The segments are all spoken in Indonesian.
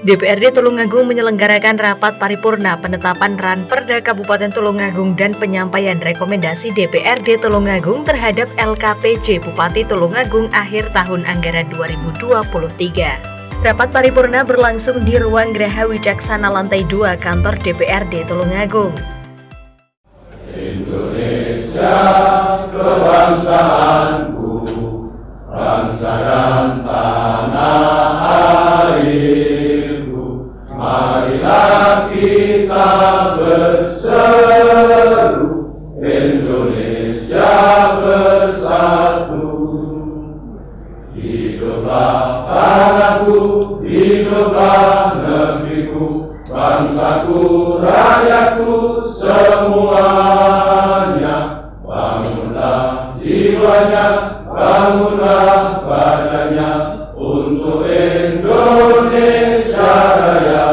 DPRD Tulungagung menyelenggarakan rapat paripurna penetapan Ranperda Kabupaten Tulungagung dan penyampaian rekomendasi DPRD Tulungagung terhadap LKPJ Bupati Tulungagung akhir tahun anggaran 2023. Rapat paripurna berlangsung di Ruang Graha Wicaksana lantai 2 kantor DPRD Tulungagung. Indonesia kebangsaanku, bangsa dan tanah airku, marilah kita berseru, Indonesia bersatu. Hiduplah tanahku, hiduplah negeriku, bangsaku, rakyatku semuanya. Bangunlah jiwanya, bangunlah badannya untuk Indonesia Raya.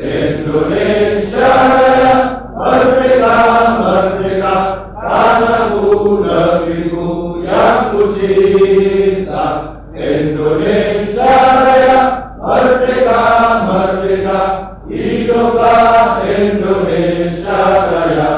Indonesia Raya, merdeka, merdeka, tanahku, negeriku yang ku cinta. Indonesia Raya, merdeka, merdeka, hiduplah Indonesia Raya.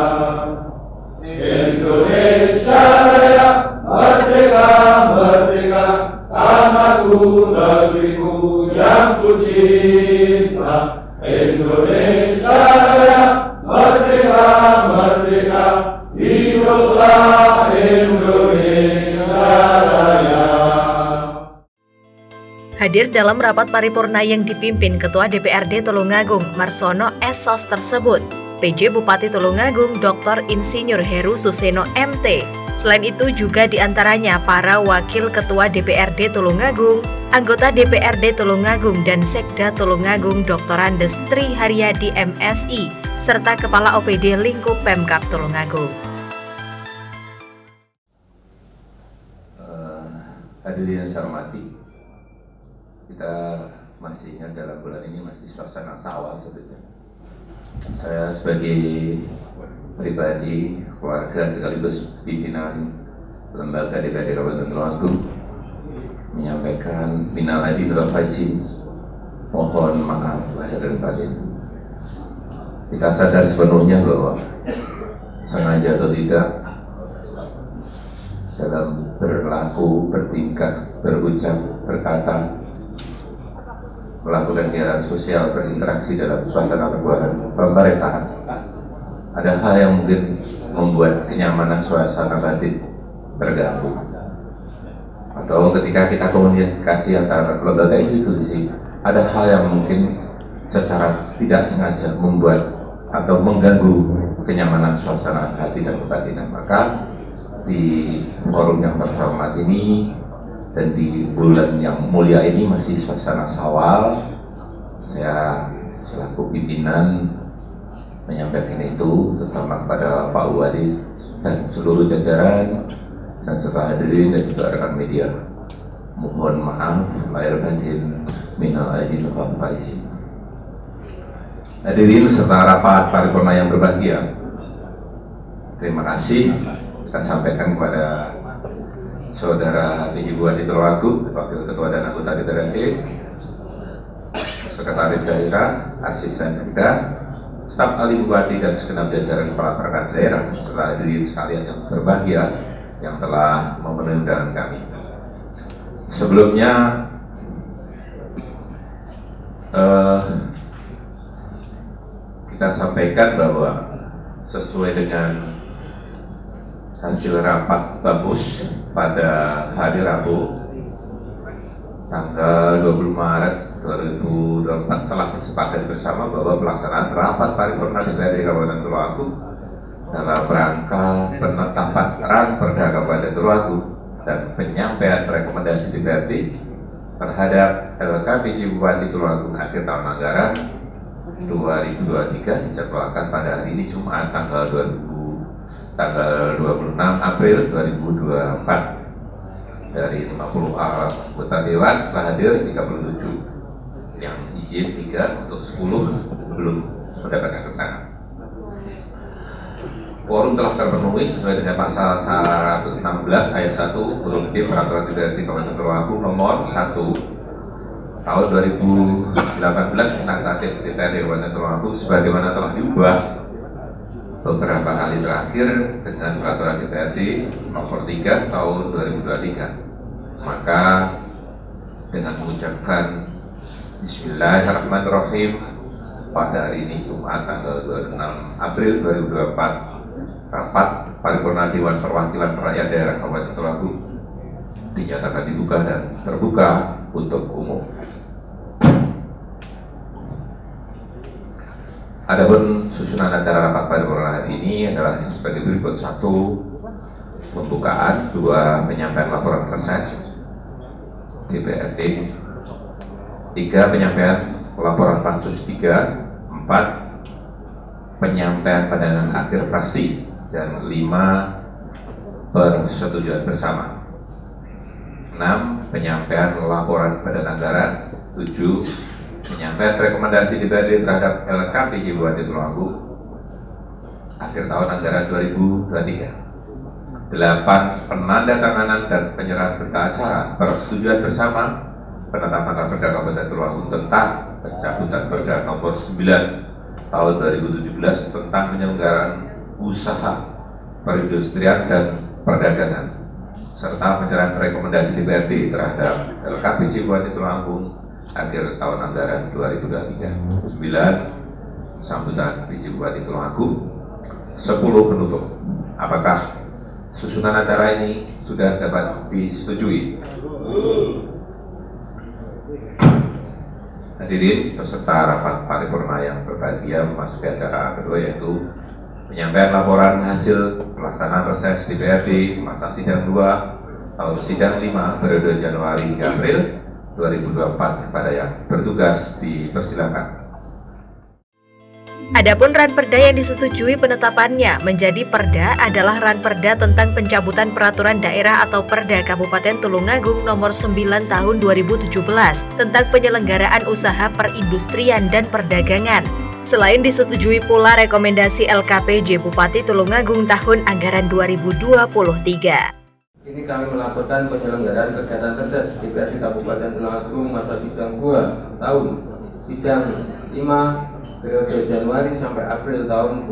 Indonesia Raya, merdeka, merdeka, tanahku, negeriku yang ku cinta. Indonesia Raya, merdeka, merdeka, hiduplah Indonesia Raya. Hadir dalam rapat paripurna yang dipimpin Ketua DPRD Tulungagung, Marsono S. Sos tersebut, PJ Bupati Tulungagung Dr. Insinyur Heru Suseno MT. Selain itu juga diantaranya para Wakil Ketua DPRD Tulungagung, anggota DPRD Tulungagung dan Sekda Tulungagung Dr. Andes Tri Haryadi MSI, serta Kepala OPD Lingkup Pemkab Tulungagung. Hadirin yang saya hormati, kita masih ingat dalam bulan ini masih suasana sawal sebetulnya. Saya sebagai pribadi, keluarga sekaligus pimpinan lembaga DPRD Kabupaten Tulungagung menyampaikan minal aidin wal faizin, mohon maaf lahir dan batin. Kita sadar sepenuhnya bahwa sengaja atau tidak dalam berlaku, bertingkah, berucap, berkata, melakukan kegiatan sosial, berinteraksi dalam suasana pemerintahan, ada hal yang mungkin membuat kenyamanan suasana batin terganggu. Atau ketika kita komunikasi antara lembaga institusi, ada hal yang mungkin secara tidak sengaja membuat atau mengganggu kenyamanan suasana hati dan kebatinan. Maka di forum yang terhormat ini dan di bulan yang mulia ini masih suasana sawal, saya selaku pimpinan menyampaikan itu terutama kepada Pak Wali dan seluruh jajaran dan serta hadirin dan juga rekan media. Mohon maaf lahir batin, minal aidin wal faizin. Hadirin serta rapat paripurna yang berbahagia, terima kasih kita sampaikan kepada Saudara PJ Bupati Tulungagung, Wakil Ketua dan Anggota DPRD, Sekretaris Daerah, Asisten Sekda, Staf Ahli Bupati dan segenap jajaran kepala perangkat daerah, serta hadirin sekalian yang berbahagia yang telah memenuhi undangan kami. Sebelumnya, kita sampaikan bahwa sesuai dengan hasil rapat bamus pada hari Rabu tanggal 20 Maret 2024 telah disepakati bersama bahwa pelaksanaan rapat paripurna DPRD Kabupaten Tulungagung dalam rangka penetapan Ranperda Kabupaten Tulungagung dan penyampaian rekomendasi DPRD terhadap LKPJ Bupati Tulungagung akhir tahun anggaran 2023 dijadwalkan pada hari ini Jumat tanggal 26 April 2024. Dari 50 anggota Dewan telah hadir 37, yang izin 3 untuk 10 belum mendapatkan keterangan. Quorum telah terpenuhi sesuai dengan pasal 116 ayat 1 huruf B Peraturan DPRD Kabupaten Tulungagung nomor 1 tahun 2018 tentang tatip DPRD Kabupaten Tulungagung sebagaimana telah diubah beberapa kali terakhir dengan peraturan DPRD nomor 3 tahun 2023. Maka dengan mengucapkan Bismillahirrahmanirrahim, pada hari ini Jumat tanggal 26 April 2024, rapat paripurna Dewan Perwakilan Rakyat Daerah Kabupaten Tulungagung dinyatakan dibuka dan terbuka untuk umum. Adapun susunan acara rapat paripurna hari ini adalah sebagai berikut: 1. Pembukaan, 2. Penyampaian laporan reses DPRD, 3. Penyampaian laporan pansus 3, 4. Penyampaian pandangan akhir fraksi, dan 5. Persetujuan bersama. 6. Penyampaian laporan badan anggaran. 7. Penyampaian rekomendasi DPRD terhadap LKPJ Bupati Tulungagung akhir tahun anggaran 2023. 8. Penandatanganan dan penyerahan berita acara persetujuan bersama penetapan Raperda Kabupaten Tulungagung tentang pencabutan Perda nomor 9 tahun 2017 tentang penyelenggaraan usaha perindustrian dan perdagangan, serta penyerahan rekomendasi DPRD terhadap LKPJ Bupati Tulungagung akhir tahun anggaran 2023. 9. Sambutan PJ Bupati Tulungagung. 10. Penutup. Apakah susunan acara ini sudah dapat disetujui? Hadirin peserta rapat paripurna yang berbahagia, memasuki acara kedua, yaitu penyampaian laporan hasil pelaksanaan reses DPRD masa sidang 2 tahun sidang 5 periode Januari hingga April 2024 kepada yang bertugas dipersilakan. Adapun ranperda yang disetujui penetapannya menjadi perda adalah ranperda tentang pencabutan peraturan daerah atau Perda Kabupaten Tulungagung nomor 9 tahun 2017 tentang penyelenggaraan usaha perindustrian dan perdagangan. Selain disetujui pula rekomendasi LKPJ Bupati Tulungagung tahun anggaran 2023. Ini kami melaporkan penyelenggaraan kegiatan reses DPRD Kabupaten Tulungagung masa sidang 2 tahun sidang 5 periode Januari sampai April tahun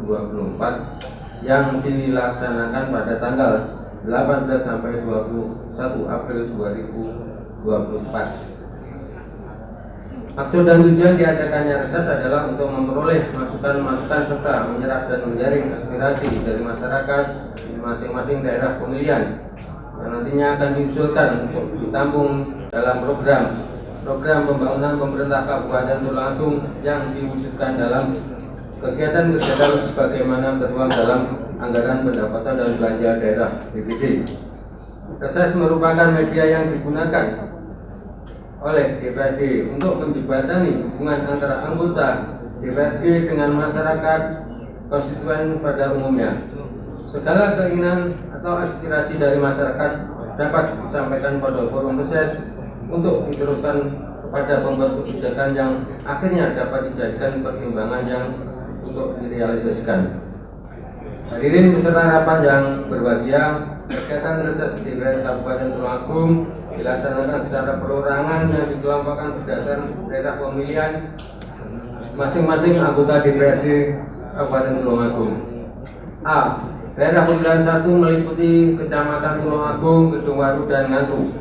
2024 yang dilaksanakan pada tanggal 18 sampai 21 April 2024. Maksud dan tujuan diadakannya reses adalah untuk memperoleh masukan-masukan serta menyerap dan menjaring aspirasi dari masyarakat di masing-masing daerah pemilihan yang nantinya akan diusulkan untuk ditampung dalam program pembangunan pemerintah Kabupaten Tulungagung yang diwujudkan dalam kegiatan kerja sebagaimana tertuang dalam anggaran pendapatan dan belanja daerah BPD. Reses merupakan media yang digunakan oleh DPRD untuk menjembatani hubungan antara anggota DPRD dengan masyarakat konstituen pada umumnya. Segala keinginan atau aspirasi dari masyarakat dapat disampaikan pada forum reses untuk diteruskan kepada pembuat kebijakan yang akhirnya dapat dijadikan pertimbangan yang untuk direalisasikan. Hadirin peserta rapat yang berbahagia, kegiatan reses DPRD Kabupaten Tulungagung dilaksanakan secara perorangan yang dikelompokkan berdasar daerah pemilihan masing-masing anggota DPRD Kabupaten Tulungagung. A. Daerah pemilihan 1 meliputi Kecamatan Tulungagung, Gedungwaru, dan Ngantru.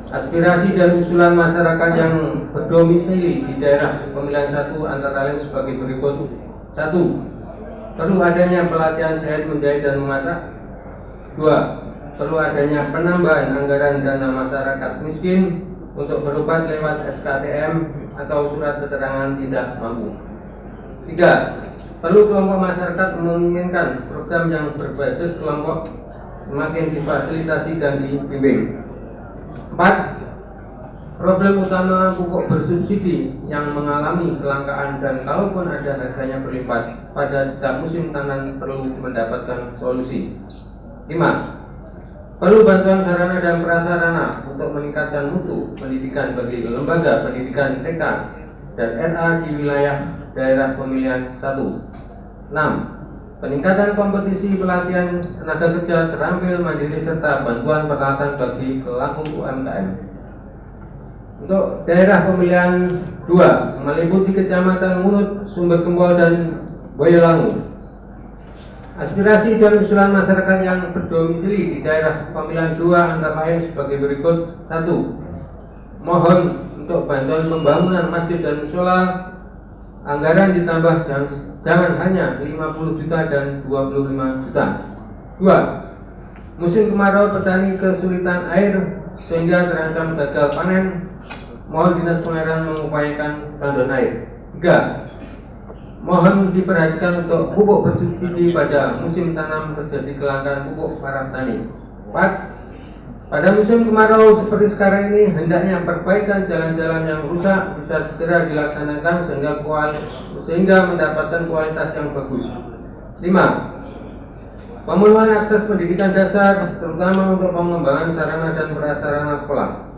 Aspirasi dan usulan masyarakat yang berdomisili di daerah pemilihan 1 antara lain sebagai berikut. 1. Perlu adanya pelatihan jahit, menjahit, dan memasak. 2. Perlu adanya penambahan anggaran dana masyarakat miskin untuk berobat lewat SKTM atau surat keterangan tidak mampu. 3. Perlu kelompok masyarakat menginginkan program yang berbasis kelompok semakin difasilitasi dan dibimbing. 4. Problem utama pupuk bersubsidi yang mengalami kelangkaan dan kalaupun ada harganya berlipat pada setiap musim tanam perlu mendapatkan solusi. 5. Perlu bantuan sarana dan prasarana untuk meningkatkan mutu pendidikan bagi lembaga pendidikan TK dan RA di wilayah daerah pemilihan 1. 6. Peningkatan kompetisi pelatihan tenaga kerja terampil mandiri serta bantuan peralatan bagi pelaku UMKM. 7. Untuk daerah pemilihan 2 meliputi Kecamatan Ngunut, Sumber Gempol, dan Boyolangu. Aspirasi dan usulan masyarakat yang berdomisili di daerah pemilihan 2 antara lain sebagai berikut. 1. Mohon untuk bantuan pembangunan masjid dan musola, anggaran ditambah jangan hanya 50 juta dan 25 juta. 2. Musim kemarau petani kesulitan air sehingga terancam gagal panen, mohon Dinas Pengairan mengupayakan tandon air. 3. Mohon diperhatikan untuk pupuk bersubsidi pada musim tanam terjadi kelangkaan pupuk para petani. 4. Pada musim kemarau seperti sekarang ini, hendaknya perbaikan jalan-jalan yang rusak bisa segera dilaksanakan sehingga mendapatkan kualitas yang bagus. 5. Pemenuhan akses pendidikan dasar, terutama untuk pengembangan sarana dan prasarana sekolah.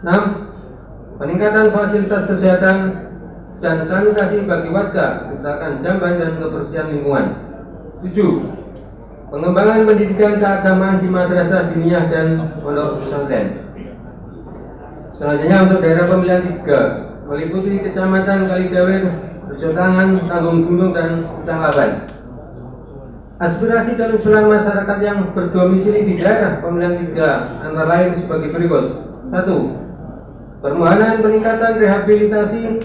6. Peningkatan fasilitas kesehatan dan sanitasi bagi warga, misalkan jamban dan kebersihan lingkungan. 7. Pengembangan pendidikan keagamaan di madrasah diniyah dan pondok pesantren. Selanjutnya untuk daerah pemilihan 3 meliputi Kecamatan Kalidawir, Rejotangan, Tanggung Gunung, dan Ucang Laban. Aspirasi dan usulan masyarakat yang berdomisili di daerah pemilihan 3 antara lain sebagai berikut. 1. Permohonan peningkatan rehabilitasi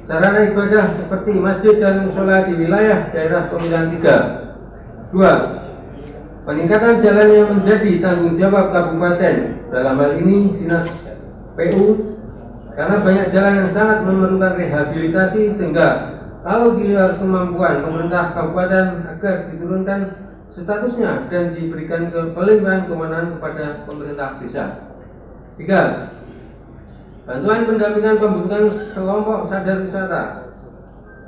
sarana ibadah seperti masjid dan musola di wilayah daerah pemilihan 3. 2. Peningkatan jalan yang menjadi tanggung jawab kabupaten, dalam hal ini Dinas PU, karena banyak jalan yang sangat memerlukan rehabilitasi sehingga kalau di luar kemampuan pemerintah kabupaten agar diturunkan statusnya dan diberikan kepelimpahan kewenangan kepada pemerintah desa. 3. Bantuan pendampingan pembentukan kelompok sadar wisata.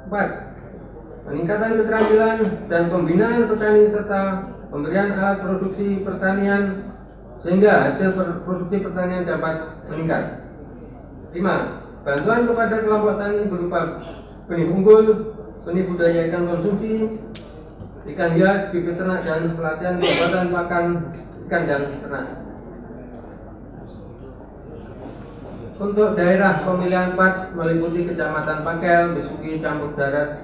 4. Peningkatan keterampilan dan pembinaan petani serta pemberian alat produksi pertanian sehingga hasil produksi pertanian dapat meningkat. 5. Bantuan kepada kelompok tani berupa benih unggul, benih budaya ikan konsumsi, ikan hias, bibit ternak, dan pelatihan pengobatan pakan ikan dan ternak. Untuk daerah pemilihan 4 meliputi Kecamatan Pakel, Besuki, Campur Darat.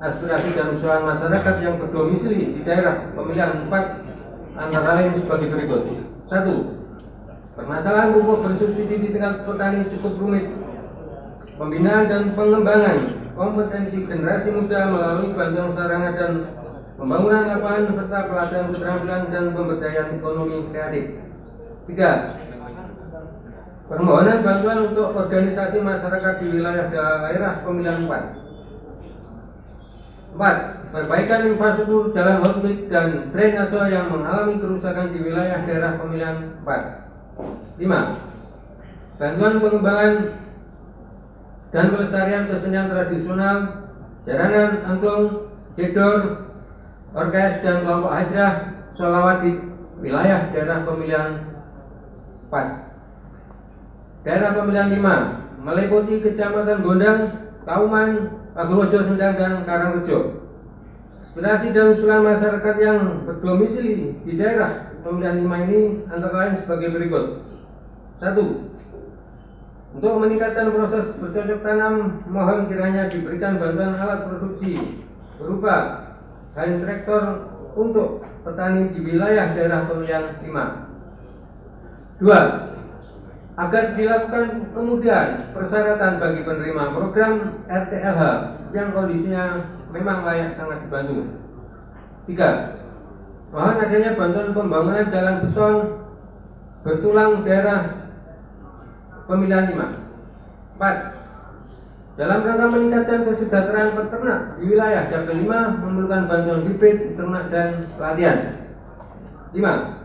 Aspirasi dan usulan masyarakat yang berdomisili di daerah pemilihan 4 antara lain sebagai berikut. 1. Permasalahan pupuk bersubsidi di tingkat petani cukup rumit. Pembinaan dan pengembangan kompetensi generasi muda melalui bantuan sarana dan pembangunan lapangan serta pelatihan keterampilan dan pemberdayaan ekonomi kreatif. 3. Permohonan bantuan untuk organisasi masyarakat di wilayah daerah pemilihan 4. 4. Perbaikan infrastruktur jalan hotbit dan drainase yang mengalami kerusakan di wilayah daerah pemilihan 4. 5. Bantuan pengembangan dan pelestarian kesenian tradisional, jaranan, angklung, jedor, orkes, dan kelompok hajrah sholawat di wilayah daerah pemilihan 4. Daerah pemilihan 5 meliputi Kecamatan Gondang, Kauman, Pagerwojo, Sendang, dan Karangrejo. Aspirasi dan usulan masyarakat yang berdomisili di daerah pemilihan 5 ini antara lain sebagai berikut. 1. Untuk meningkatkan proses bercocok tanam, mohon kiranya diberikan bantuan alat produksi berupa hand traktor untuk petani di wilayah daerah pemilihan 5. 2. Agar dilakukan kemudahan persyaratan bagi penerima program RTLH yang kondisinya memang layak sangat dibantu. 3. Mohon adanya bantuan pembangunan jalan beton bertulang daerah pemilihan 5. 4. Dalam rangka meningkatkan kesejahteraan peternak di wilayah Dapil 5 memerlukan bantuan bibit, ternak, dan pelatihan. 5.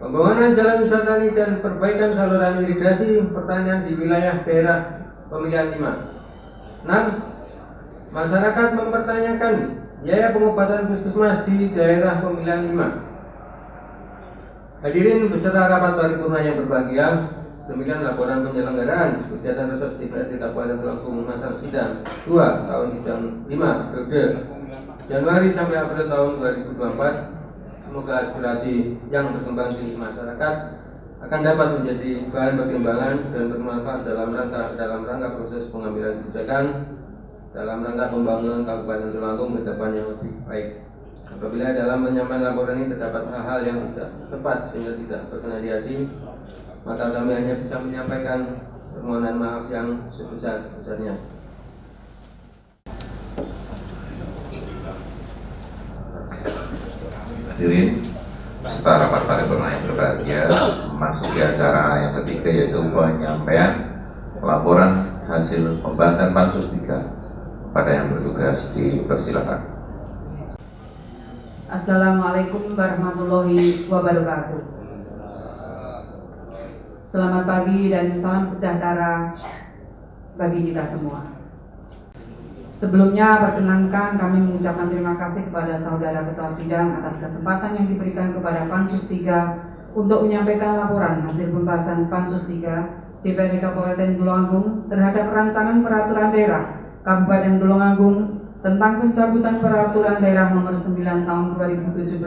Pembangunan jalan usaha tani dan perbaikan saluran irigasi pertanian di wilayah daerah pemilihan 5. 6. Masyarakat mempertanyakan biaya pengobatan puskesmas di daerah pemilihan 5. Hadirin beserta rapat paripurna yang berbahagia, demikian laporan penyelenggaraan kegiatan reses DPRD Kabupaten Tulungagung masa sidang 2 tahun sidang 5 periode Januari sampai April tahun 2024. Semoga aspirasi yang berkembang di masyarakat akan dapat menjadi bahan pertimbangan dan bermanfaat dalam rangka proses pengambilan kebijakan dalam rangka pembangunan Kabupaten Tulungagung ke depan yang lebih baik. Apabila dalam penyampaian laporan ini terdapat hal-hal yang tidak tepat sehingga tidak berkenan di hati, maka kami hanya bisa menyampaikan permohonan maaf yang sebesar-besarnya. Hadirin peserta rapat paripurna yang berbahagia, memasuki acara yang ketiga yaitu penyampaian laporan hasil pembahasan Pansus 3. Pada yang bertugas dipersilakan. Assalamualaikum warahmatullahi wabarakatuh. Selamat pagi dan salam sejahtera bagi kita semua. Sebelumnya perkenankan kami mengucapkan terima kasih kepada saudara ketua sidang atas kesempatan yang diberikan kepada Pansus 3 untuk menyampaikan laporan hasil pembahasan Pansus 3 DPRD Kabupaten Tulungagung terhadap rancangan peraturan daerah Kabupaten Tulungagung tentang pencabutan peraturan daerah nomor 9 tahun 2017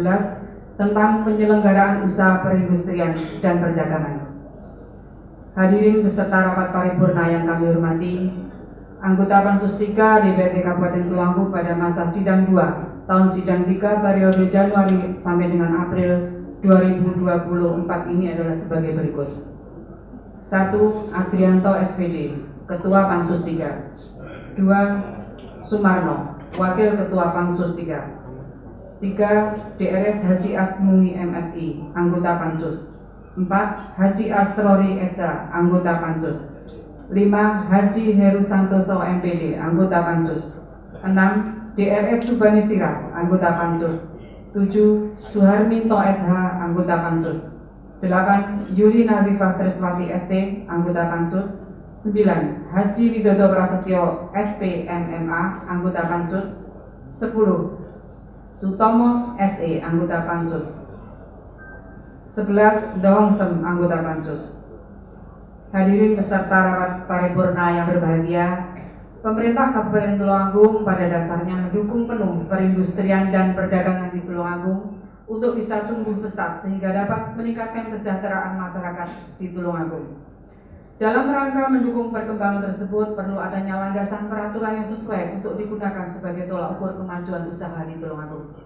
tentang penyelenggaraan usaha perindustrian dan perdagangan. Hadirin beserta rapat paripurna yang kami hormati, anggota Pansus 3 DPRD Kabupaten Tulungagung pada masa sidang 2 tahun sidang 3 periode Januari sampai dengan April 2024 ini adalah sebagai berikut. 1. Adrianto SPD, Ketua Pansus 3. 2. Sumarno, Wakil Ketua Pansus 3. 3. DRS Haji Asmuni MSI, Anggota Pansus. 4. Haji Asrori Esa, Anggota Pansus. 5. Haji Heru Santoso MPD, Anggota Pansus. 6. DRS Subani Sirah, Anggota Pansus. 7. Suharminto SH, Anggota Pansus. 8. Yuli Nazifah Treswati ST, Anggota Pansus. 9. Haji Widodo Prasetyo SP MMA, Anggota Pansus. 10. Sutomo SE, Anggota Pansus. 11. Dohongsem, Anggota Pansus. Hadirin beserta rapat paripurna yang berbahagia, pemerintah Kabupaten Tulungagung pada dasarnya mendukung penuh perindustrian dan perdagangan di Tulungagung untuk bisa tumbuh pesat sehingga dapat meningkatkan kesejahteraan masyarakat di Tulungagung. Dalam rangka mendukung perkembangan tersebut, perlu adanya landasan peraturan yang sesuai untuk digunakan sebagai tolak ukur kemajuan usaha di Tulungagung.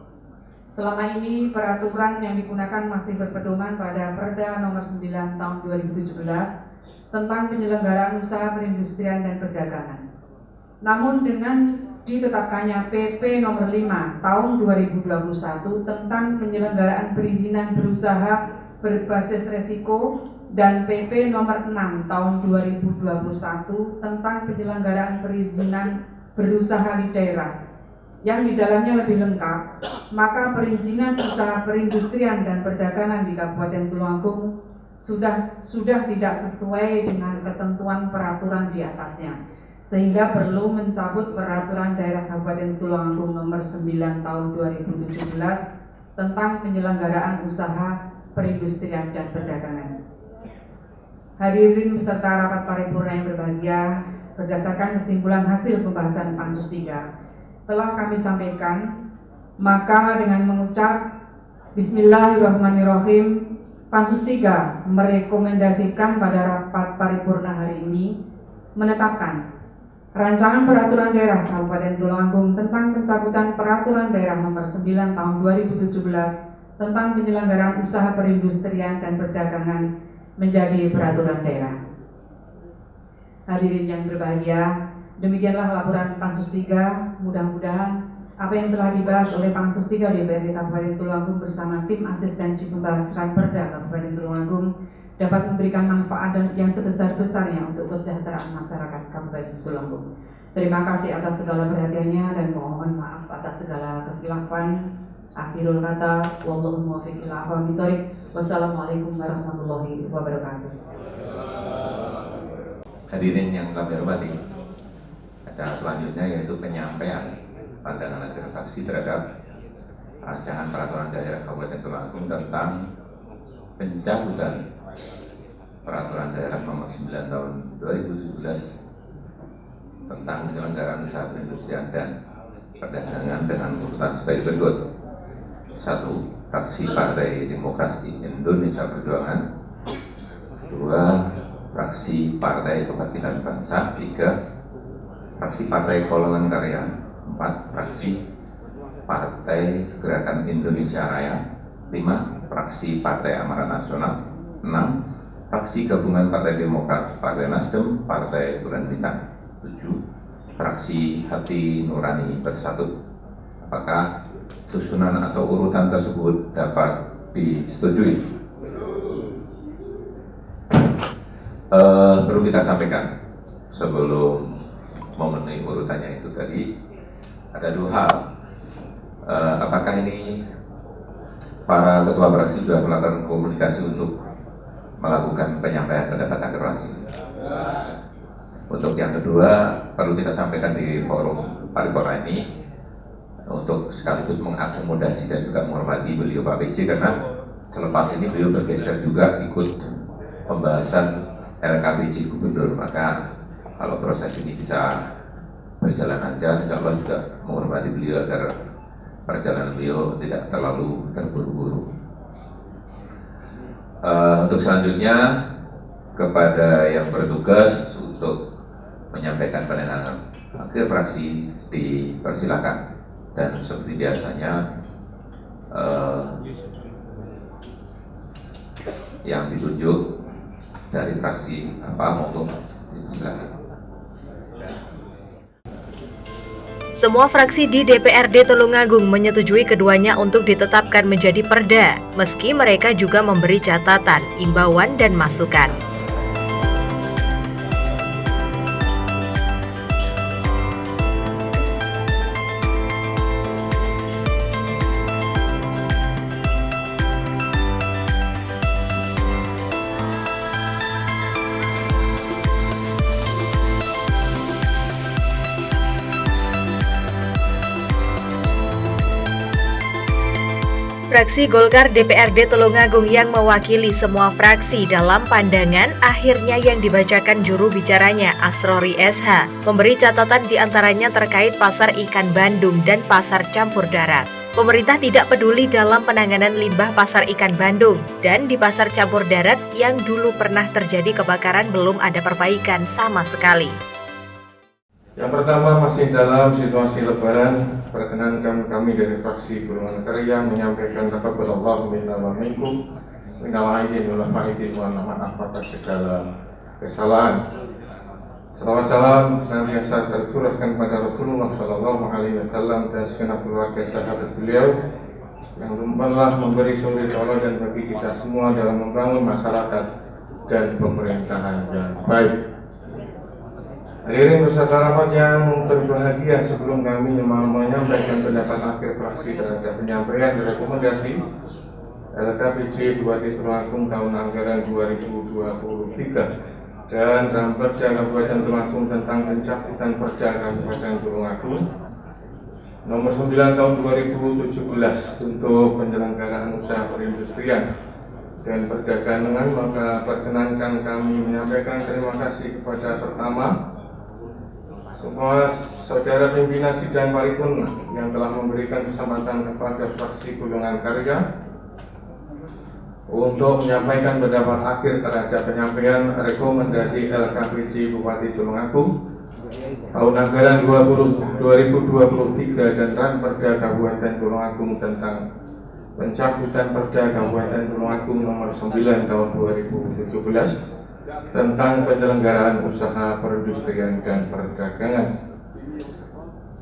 Selama ini, peraturan yang digunakan masih berpedoman pada Perda nomor 9 tahun 2017 tentang penyelenggaraan usaha perindustrian dan perdagangan. Namun dengan ditetapkannya PP nomor 5 tahun 2021 tentang penyelenggaraan perizinan berusaha berbasis resiko dan PP nomor 6 tahun 2021 tentang penyelenggaraan perizinan berusaha di daerah yang di dalamnya lebih lengkap, maka perizinan usaha perindustrian dan perdagangan di Kabupaten Tulungagung sudah tidak sesuai dengan ketentuan peraturan di atasnya, sehingga perlu mencabut peraturan daerah Kabupaten Tulungagung nomor 9 tahun 2017 tentang penyelenggaraan usaha perindustrian dan perdagangan. Hadirin beserta rapat paripurna yang berbahagia, berdasarkan kesimpulan hasil pembahasan Pansus 3 telah kami sampaikan, maka dengan mengucap Bismillahirrahmanirrahim, Pansus 3 merekomendasikan pada rapat paripurna hari ini menetapkan Rancangan Peraturan Daerah Kabupaten Tulungagung tentang pencabutan Peraturan Daerah Nomor 9 Tahun 2017 tentang penyelenggaraan usaha perindustrian dan perdagangan menjadi peraturan daerah. Hadirin yang berbahagia, demikianlah laporan Pansus 3. Mudah-mudahan apa yang telah dibahas oleh Pansus 3 DPRD Kabupaten Tulungagung bersama tim asistensi pembahasan Perda Kabupaten Tulungagung dapat memberikan manfaat yang sebesar-besarnya untuk kesejahteraan masyarakat Kabupaten Tulungagung. Terima kasih atas segala perhatiannya dan mohon maaf atas segala kekhilafan. Akhirul kata, wallahu muwaffiq ila aqwamit thoriq. Wassalamualaikum warahmatullahi wabarakatuh. Hadirin yang kami hormati, acara selanjutnya yaitu penyampaian pandangan akhir fraksi terhadap rancangan peraturan daerah Kabupaten Tulungagung tentang pencabutan peraturan daerah nomor 9 tahun 2017 tentang penyelenggaraan usaha perindustrian dan perdagangan dengan urutan sebagai berikut. 1. Fraksi Partai Demokrasi Indonesia Perjuangan 2. Fraksi Partai Kebangkitan Bangsa. 3. Fraksi Partai Golongan Karya. 4. Fraksi Partai Gerakan Indonesia Raya. 5. Fraksi Partai Amanat Nasional. 6. Fraksi Gabungan Partai Demokrat, Partai Nasdem, Partai Bulan Bintang. 7. Fraksi Hati Nurani Bersatu. Apakah susunan atau urutan tersebut dapat disetujui? Perlu kita sampaikan sebelum memenuhi urutannya itu tadi ada 2 hal. Apakah ini para ketua fraksi sudah melakukan komunikasi untuk melakukan penyampaian pendapat akhir fraksi? Untuk yang kedua, perlu kita sampaikan di forum paripurna ini untuk sekaligus mengakomodasi dan juga menghormati beliau Pak PJ, karena selepas ini beliau bergeser juga ikut pembahasan LKPJ Gubernur. Maka kalau proses ini bisa berjalan lancar, insya Allah juga menghormati beliau agar perjalanan beliau tidak terlalu terburu-buru. Untuk selanjutnya kepada yang bertugas untuk menyampaikan penenangan akhir fraksi dipersilakan, dan seperti biasanya yang ditunjuk dari fraksi monggo dipersilakan. Semua fraksi di DPRD Tulungagung menyetujui keduanya untuk ditetapkan menjadi perda, meski mereka juga memberi catatan, imbauan, dan masukan. Fraksi Golkar DPRD Tulungagung yang mewakili semua fraksi dalam pandangan akhirnya yang dibacakan juru bicaranya Asrori SH memberi catatan diantaranya terkait pasar ikan Bandung dan pasar campur darat. Pemerintah tidak peduli dalam penanganan limbah pasar ikan Bandung, dan di pasar campur darat yang dulu pernah terjadi kebakaran belum ada perbaikan sama sekali. Yang pertama, masih dalam situasi lebaran, perkenankan kami dari fraksi Golongan Karya menyampaikan taqabbalallahu minna wa minkum minal aidin wal faidin wa maaf atas segala kesalahan. Salawat salam senantiasa tercurahkan pada Rasulullah Sallallahu Alaihi Wasallam dan segenap keluarga sahabat beliau yang telah memberi sumber teladan bagi kita semua dalam membangun masyarakat dan pemerintahan yang baik. Hadirin peserta rapat yang berbahagia, sebelum kami menyampaikan pendapat akhir fraksi terhadap penyampaian rekomendasi LKPJ Bupati Tulungagung tahun anggaran 2023 dan Ramperda Kabupaten Tulungagung tentang pencabutan Perda Kabupaten Tulungagung nomor 9 tahun 2017 untuk penyelenggaraan usaha perindustrian dan perdagangan, maka perkenankan kami menyampaikan terima kasih kepada pertama semua saudara pimpinan sidang paripurna yang telah memberikan kesempatan kepada fraksi Golongan Karya untuk menyampaikan pendapat akhir terhadap penyampaian rekomendasi LKPJ Bupati Tulungagung tahun anggaran 2023 dan Ranperda Kabupaten Tulungagung tentang pencabutan Perda Kabupaten Tulungagung nomor 9 tahun 2017 tentang penyelenggaraan usaha perindustrian dan perdagangan.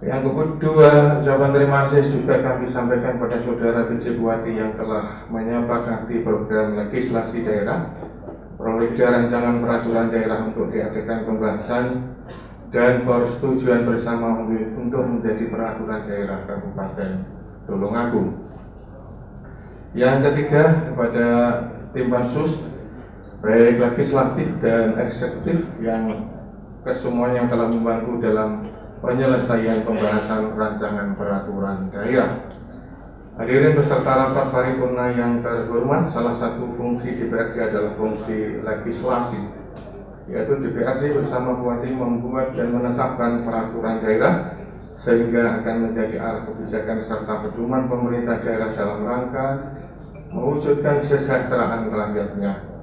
Yang kedua, ucapan terima kasih juga kami sampaikan pada saudara PJ Bupati yang telah menyepakati program legislasi daerah, prolegda rancangan peraturan daerah untuk diadakan pembahasan dan persetujuan bersama untuk menjadi peraturan daerah Kabupaten Tulungagung. Yang ketiga, kepada tim Pansus baik legislatif dan eksekutif yang kesemuanya telah membantu dalam penyelesaian pembahasan rancangan peraturan daerah. Hadirin peserta rapat paripurna yang terhormat, salah satu fungsi DPRD adalah fungsi legislasi, yaitu DPRD bersama Bupati membuat dan menetapkan peraturan daerah sehingga akan menjadi arah kebijakan serta pedoman pemerintah daerah dalam rangka mewujudkan kesejahteraan rakyatnya.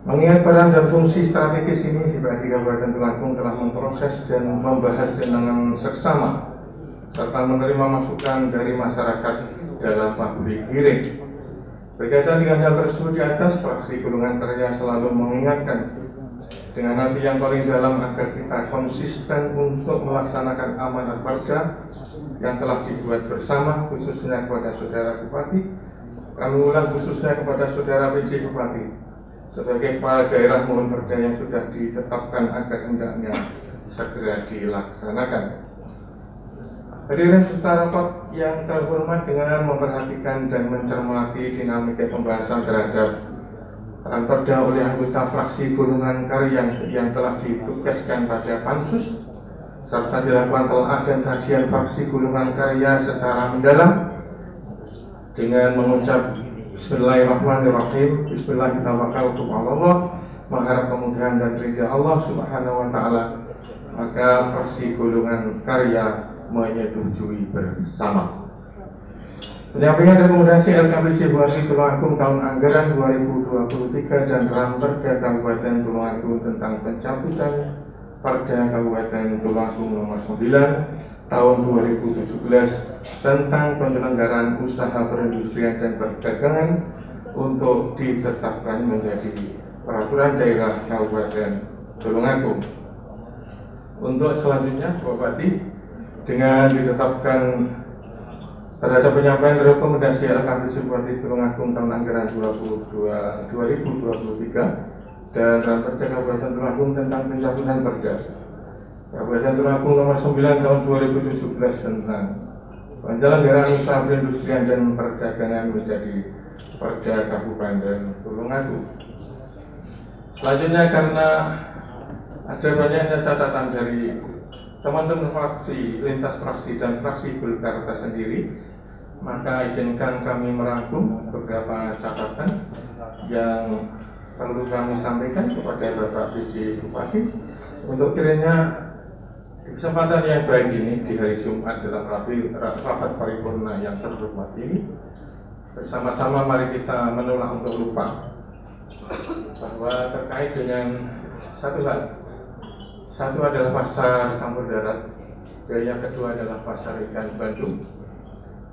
Mengingat peran dan fungsi strategis ini, DPRD Kabupaten Tulungagung telah memproses dan membahas dengan seksama serta menerima masukan dari masyarakat dalam public hearing. Berkaitan dengan hal tersebut di atas, fraksi Golongan Karya selalu mengingatkan dengan hati yang paling dalam agar kita konsisten untuk melaksanakan amanat Perda yang telah dibuat bersama, khususnya kepada Saudara Bupati. Kami ulang khususnya kepada Saudara PJ Bupati. Sebagai kepala daerah, mohon perda yang sudah ditetapkan agar hendaknya segera dilaksanakan. Hadirin peserta rapat yang terhormat, dengan memperhatikan dan mencermati dinamika pembahasan terhadap peran perda oleh anggota fraksi Golongan Karya yang telah ditugaskan pada Pansus, serta dilakukan telah dan kajian fraksi Golongan Karya secara mendalam, dengan mengucap Bismillahirrahmanirrahim. Bismillah, kita tawakkaltu 'ala Allah, mengharap kemudahan dan ridha Allah Subhanahu wa taala. Maka fraksi Golongan Karya menyetujui bersama penyampaian rekomendasi LKPC Bupati Tulungagung tahun anggaran 2023 dan Ranperda Kabupaten Tulungagung tentang pencabutan Perda Kabupaten Tulungagung nomor 9 tahun 2017 tentang penyelenggaraan usaha perindustrian dan perdagangan untuk ditetapkan menjadi peraturan daerah Kabupaten Tulungagung. Untuk selanjutnya, Bupati, dengan ditetapkan terhadap penyampaian rekomendasi LKPC Bupati Tulungagung tahun anggaran 2023 dan Ranperda Kabupaten Tulungagung tentang pencabutan Perda Kabupaten Tulungagung nomor 9 tahun 2017 tentang penyelenggaraan usaha perindustrian dan perdagangan menjadi Perda Kabupaten Tulungagung. Selanjutnya, karena ada banyaknya catatan dari teman-teman fraksi, lintas fraksi dan fraksi Golkar sendiri, maka izinkan kami merangkum beberapa catatan yang perlu kami sampaikan kepada Bapak PJ Bupati untuk kiranya di kesempatan yang baik ini di hari Jumat dalam rapat paripurna yang terhormat ini, bersama-sama mari kita menolak untuk lupa bahwa terkait dengan satu hal. Satu adalah pasar campur darat, dan yang kedua adalah pasar ikan Bandung.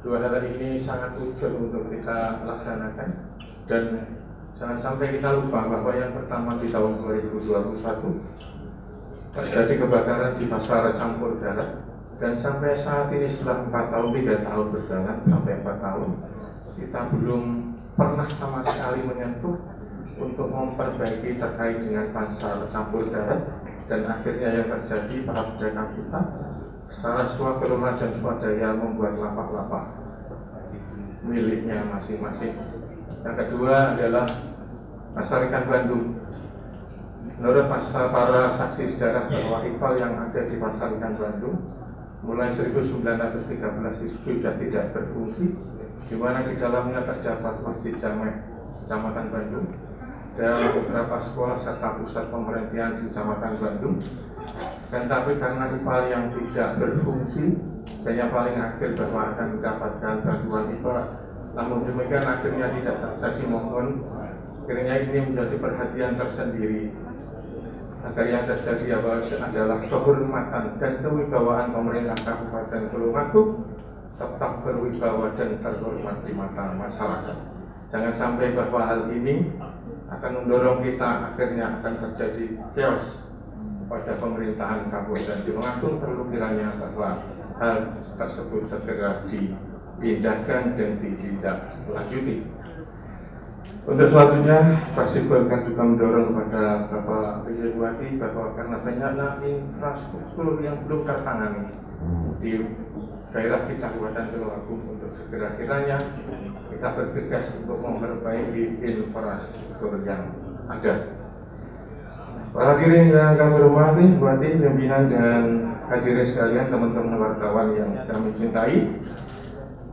Dua hal ini sangat urgent untuk kita laksanakan, dan jangan sampai kita lupa bahwa yang pertama di tahun 2021 terjadi kebakaran di pasar campur darat, dan sampai saat ini setelah 4 tahun, 3 tahun berjalan, sampai 4 tahun kita belum pernah sama sekali menyentuh untuk memperbaiki terkait dengan pasar campur darat. Dan akhirnya yang terjadi, para pedagang kita secara swakelola dan swadaya membuat lapak-lapak miliknya masing-masing. Yang kedua adalah pasar ikan Bandung. Menurut para saksi sejarah bahwa IPAL yang ada di pasar ikan Bandung mulai 1913 itu sudah tidak berfungsi, di mana di dalamnya terdapat Masjid Jamek Kecamatan Bandung dan beberapa sekolah serta pusat pemerintahan di Kecamatan Bandung. Dan tapi karena IPAL yang tidak berfungsi dan yang paling akhir bahwa akan mendapatkan bantuan IPAL, namun demikian akhirnya tidak terjadi. Mohon kiranya ini menjadi perhatian tersendiri agar yang terjadi adalah kehormatan dan kewibawaan pemerintah Kabupaten Tulungagung tetap berwibawa dan terhormat di mata masyarakat. Jangan sampai bahwa hal ini akan mendorong kita akhirnya akan terjadi chaos pada pemerintahan Kabupaten Tulungagung. Perlu kiranya bahwa hal tersebut segera dipindahkan dan ditindaklanjuti. Untuk selanjutnya, fraksi Golkar juga mendorong kepada Bapak PJ Bupati bahwa karena banyaknya infrastruktur yang belum tertangani di daerah kita Kabupaten Tulungagung, untuk segera kiranya kita bergegas untuk memperbaiki infrastruktur yang ada. Para hadirin yang kami hormati, Bupati, pimpinan dan hadirin sekalian, teman-teman wartawan yang kami cintai,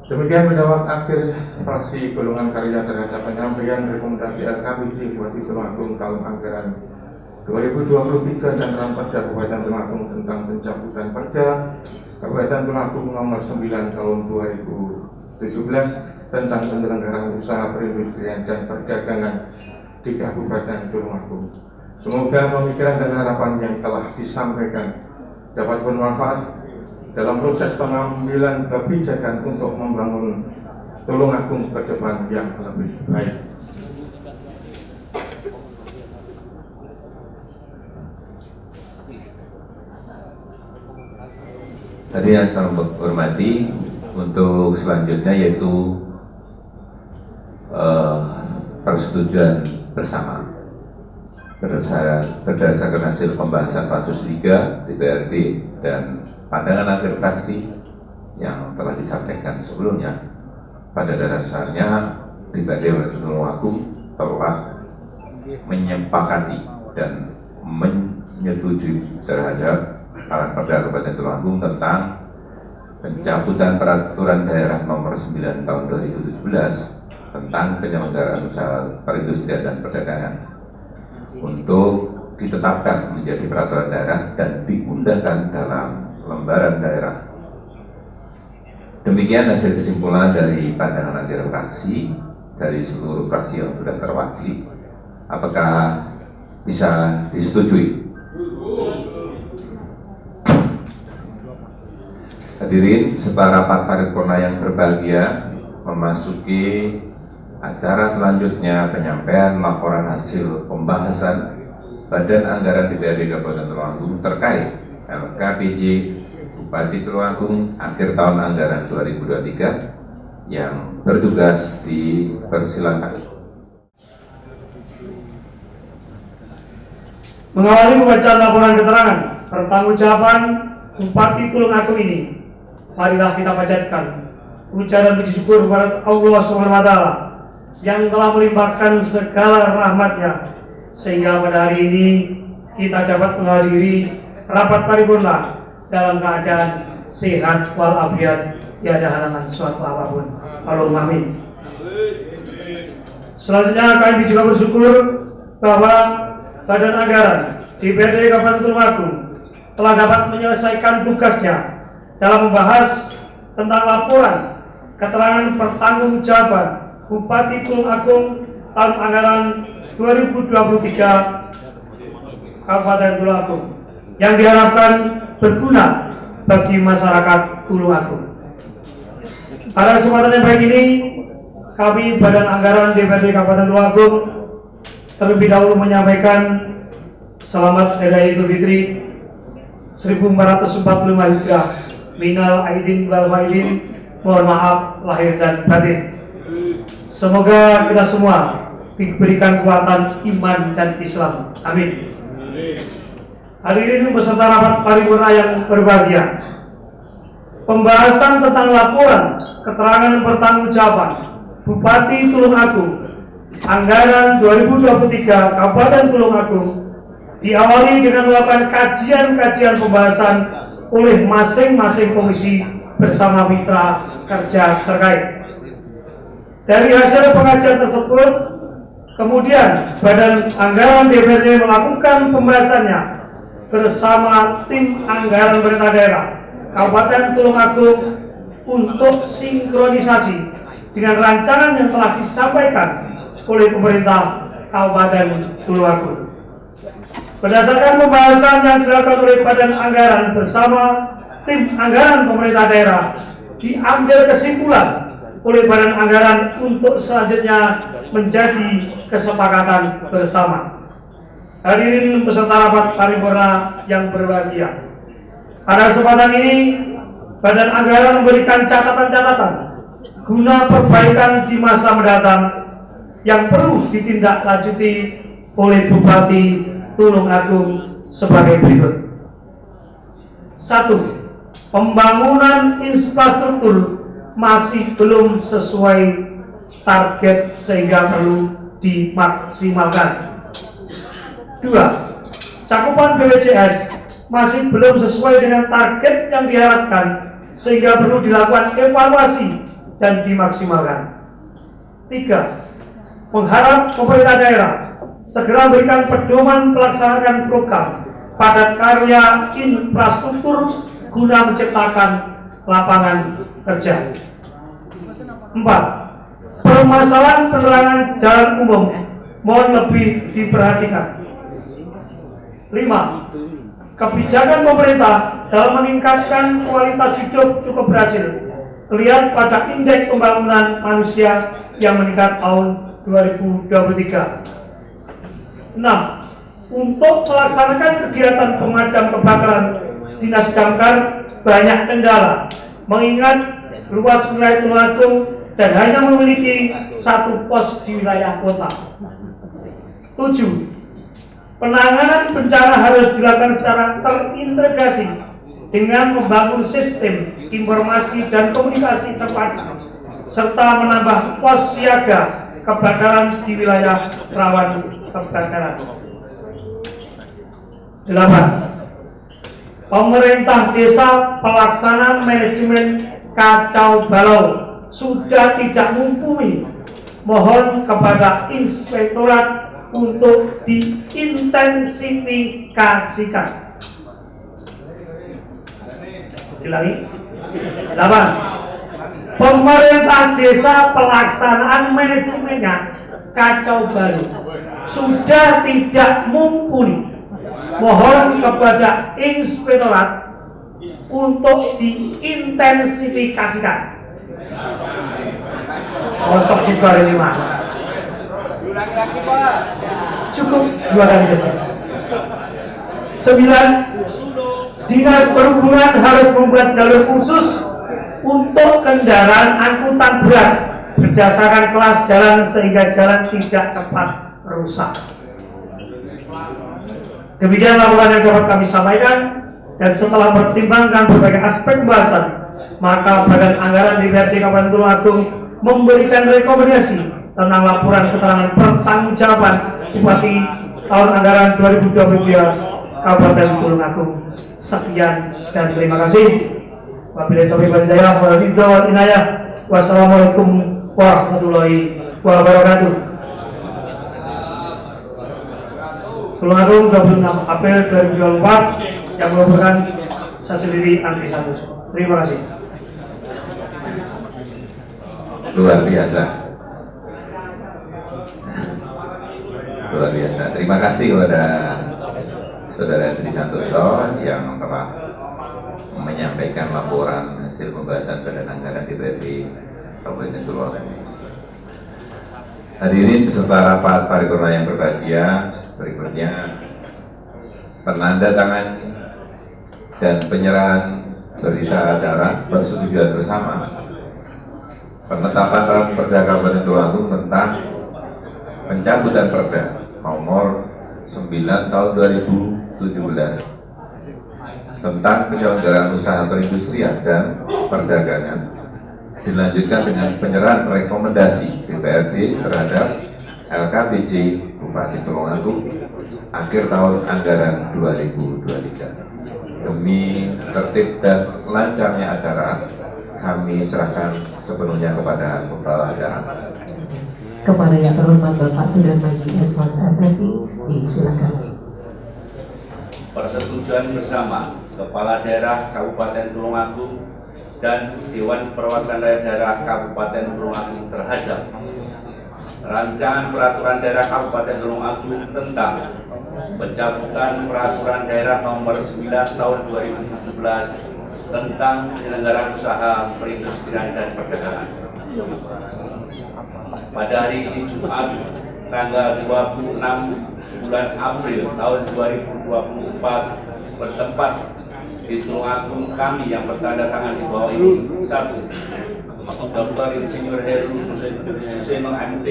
demikian pendapat akhir fraksi Golongan Karya terhadap penyampaian rekomendasi LKPC Bupati Tulungagung tahun anggaran 2023 dan Ranperda Kabupaten Tulungagung tentang pencabutan Perda Kabupaten Tulungagung nomor 9 tahun 2017 tentang penyelenggaraan usaha perindustrian dan perdagangan di Kabupaten Tulungagung. Semoga pemikiran dan harapan yang telah disampaikan dapat bermanfaat dalam proses pengambilan kebijakan untuk membangun Tulungagung ke depan yang lebih baik. Hadirin yang saya hormati, untuk selanjutnya yaitu persetujuan bersama berdasarkan hasil pembahasan Pansus 3 DPRD dan pandangan akhir fraksi yang telah disampaikan sebelumnya. Pada dasarnya DPRD Tulungagung telah menyepakati dan menyetujui terhadap Arahan Perda Kabupaten Tulungagung tentang pencabutan Peraturan Daerah Nomor 9 Tahun 2017 tentang penyelenggaraan usaha perindustrian dan perdagangan untuk ditetapkan menjadi peraturan daerah dan diundangkan dalam lembaran daerah. Demikian hasil kesimpulan dari pandangan akhir fraksi dari seluruh fraksi yang sudah terwakili. Apakah bisa disetujui? Hadirin, setelah rapat paripurna yang berbahagia, memasuki acara selanjutnya penyampaian laporan hasil pembahasan Badan Anggaran DPRD Kabupaten Tulungagung terkait LKPJ Bupati Tulungagung akhir tahun anggaran 2023 yang bertugas dipersilakan. Mengawali pembacaan laporan keterangan pertanggungjawaban Bupati Tulungagung ini, marilah kita panjatkan ucapan puji syukur kepada Allah SWT yang telah melimpahkan segala rahmat-Nya sehingga pada hari ini kita dapat menghadiri rapat paripurna dalam keadaan sehat walafiat, tiada halangan suatu apapun. Allahumma amin. Selanjutnya kami juga bersyukur bahwa Badan Anggaran DPRD Kabupaten Tulungagung telah dapat menyelesaikan tugasnya dalam membahas tentang laporan keterangan pertanggungjawaban Bupati Tulungagung tahun anggaran 2023 Kabupaten Tulungagung yang diharapkan berguna bagi masyarakat Tulungagung. Pada kesempatan yang baik ini, kami Badan Anggaran DPRD Kabupaten Tulungagung terlebih dahulu menyampaikan selamat Hari Raya Idul Fitri 1445 Hijriah. Minal aidin wal faidin, mohon maaf lahir dan batin. Semoga kita semua diberikan kekuatan iman dan Islam. Amin. Hadirin peserta rapat paripurna yang berbahagia, pembahasan tentang laporan keterangan pertanggungjawaban Bupati Tulungagung anggaran 2023 Kabupaten Tulungagung diawali dengan melakukan kajian-kajian pembahasan oleh masing-masing komisi bersama mitra kerja terkait. Dari hasil pengajian tersebut, kemudian Badan Anggaran DPRD melakukan pembahasannya bersama tim anggaran pemerintah daerah Kabupaten Tulungagung untuk sinkronisasi dengan rancangan yang telah disampaikan oleh pemerintah Kabupaten Tulungagung. Berdasarkan pembahasan yang dilakukan oleh Badan Anggaran bersama tim anggaran pemerintah daerah, diambil kesimpulan oleh Badan Anggaran untuk selanjutnya menjadi kesepakatan bersama. Hadirin peserta rapat paripurna yang berbahagia, pada kesempatan ini Badan Anggaran memberikan catatan-catatan guna perbaikan di masa mendatang yang perlu ditindaklanjuti oleh Bupati Tulungagung sebagai berikut. 1. Pembangunan infrastruktur masih belum sesuai target sehingga perlu dimaksimalkan. 2. Cakupan BPJS masih belum sesuai dengan target yang diharapkan sehingga perlu dilakukan evaluasi dan dimaksimalkan. 3. Mengharap pemerintah daerah segera berikan pedoman pelaksanaan program padat karya infrastruktur guna menciptakan lapangan kerja. 4. Permasalahan penerangan jalan umum mohon lebih diperhatikan. 5. Kebijakan pemerintah dalam meningkatkan kualitas hidup cukup berhasil, terlihat pada indeks pembangunan manusia yang meningkat tahun 2023. 6. Untuk melaksanakan kegiatan pemadam kebakaran, Dinas Damkar banyak kendala, mengingat luas wilayah Tulungagung dan hanya memiliki satu pos di wilayah kota. 7. Penanganan bencana harus dilakukan secara terintegrasi dengan membangun sistem informasi dan komunikasi terpadu, serta menambah pos siaga kebakaran di wilayah rawan kebakaran. 8. Pemerintah desa pelaksanaan manajemen kacau balau sudah tidak mumpuni. Mohon kepada inspektorat untuk diintensifikasikan. Ulangi. 8. Pemerintah desa pelaksanaan manajemennya kacau balau sudah tidak mumpuni. Mohon kepada inspektorat untuk diintensifikasikan. Kosok juga ini mas. Cukup 2 kali saja. 9. Dinas Perhubungan harus membuat jalur khusus untuk kendaraan angkutan berat berdasarkan kelas jalan sehingga jalan tidak cepat rusak. Demikian laporan yang dapat kami sampaikan, dan setelah mempertimbangkan berbagai aspek pembahasan, maka Badan Anggaran DPRD Kabupaten Tulungagung memberikan rekomendasi tentang laporan keterangan pertanggungjawaban Bupati tahun anggaran 2023 Kabupaten Tulungagung. Sekian dan terima kasih. Wabillahi taufiq wal hidayah wal inayah. Wassalamualaikum warahmatullahi wabarakatuh. Tulungagung 26 April 2024 yang merupakan saya sendiri Andri Santoso. Terima kasih. Luar biasa. Luar biasa. Terima kasih kepada Saudara Andri Santoso yang telah menyampaikan laporan hasil pembahasan Badan Anggaran DPRD Kabupaten Tulungagung. Hadirin peserta rapat paripurna yang berbahagia, berikutnya penandatangan dan penyerahan berita acara persetujuan bersama penetapan Raperda Kabupaten Tulungagung tentang pencabutan Perda nomor 9 tahun 2017 tentang penyelenggaraan usaha perindustrian dan perdagangan, dilanjutkan dengan penyerahan rekomendasi DPRD terhadap LKPJ Bupati Tulungagung akhir tahun anggaran 2023. Demi tertib dan lancarnya acara, kami serahkan sepenuhnya kepada pembawa acara. Kepada yang terhormat Bapak Sudarmaji S.Mas MSI, disilakan. Persetujuan bersama Kepala Daerah Kabupaten Tulungagung dan Dewan Perwakilan Daerah Kabupaten Tulungagung terhadap Rancangan Peraturan Daerah Kabupaten Tulungagung tentang pencabutan Peraturan Daerah Nomor 9 Tahun 2017 tentang penyelenggaraan usaha perindustrian dan perdagangan. Pada hari ini Jumat, tanggal 26 bulan April tahun 2024 bertempat di Tulungagung, kami yang bertanda tangan di bawah ini: 1. Dr. Insinyur Heru Suseno MT,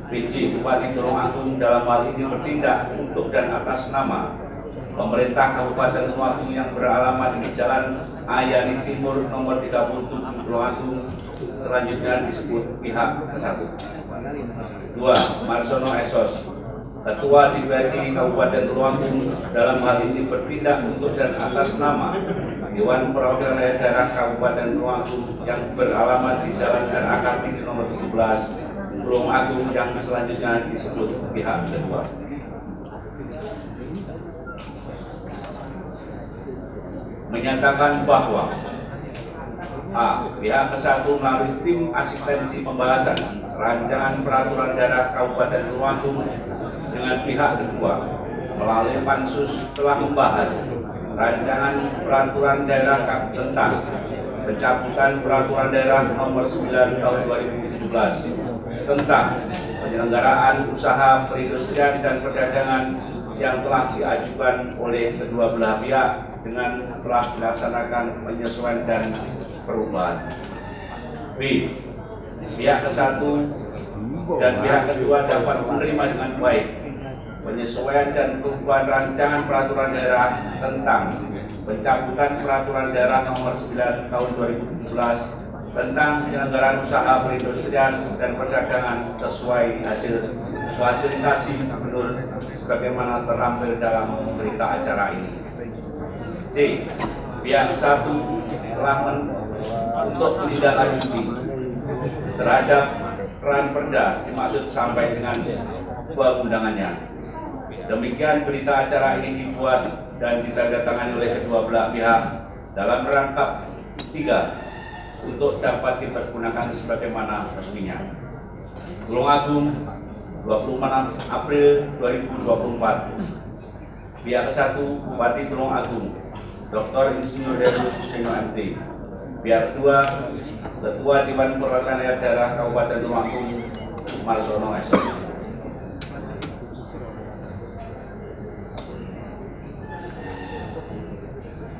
PJ Bupati Tulungagung, dalam hal ini bertindak untuk dan atas nama pemerintah Kabupaten Tulungagung yang beralamat di Jalan Ayani Timur nomor 37 Tulungagung, selanjutnya disebut pihak ke-1. 2. Marsono Esos, Ketua DPRD Kabupaten Tulungagung, dalam hal ini bertindak untuk dan atas nama Dewan Perwakilan Daerah Kabupaten Tulungagung yang beralamat di Jalan RA Kartini nomor 17 Tulungagung, yang selanjutnya disebut pihak kedua. Menyatakan bahwa A. Pihak ke-1 melalui tim asistensi pembahasan rancangan peraturan daerah Kabupaten Tulungagung dengan pihak kedua melalui pansus telah membahas rancangan peraturan daerah tentang pencabutan peraturan daerah nomor 9 tahun 2017 tentang penyelenggaraan usaha perindustrian dan perdagangan yang telah diajukan oleh kedua belah pihak dengan telah dilaksanakan penyesuaian dan perubahan. B. Pihak ke-1 dan pihak kedua dapat menerima dengan baik penyesuaian dan perubahan rancangan peraturan daerah tentang pencabutan peraturan daerah nomor 9 tahun 2017 tentang penyelenggaraan usaha perindustrian dan perdagangan sesuai hasil fasilitasi gubernur sebagaimana terlampir dalam berita acara ini. C. Pihak 1 telah untuk menindaklanjuti terhadap Ranperda dimaksud sampai dengan undangannya. Demikian berita acara ini dibuat dan ditandatangani oleh kedua belah pihak dalam rangka 3 untuk dapat dipergunakan sebagaimana mestinya. Tulungagung, 26 April 2024. Pihak ke-1 Bupati Tulungagung, Dr. Insinyur Heru Suseno MT. Pihak kedua Ketua Dewan Perwakilan Rakyat Daerah Kabupaten Tulungagung, Marsono Esos.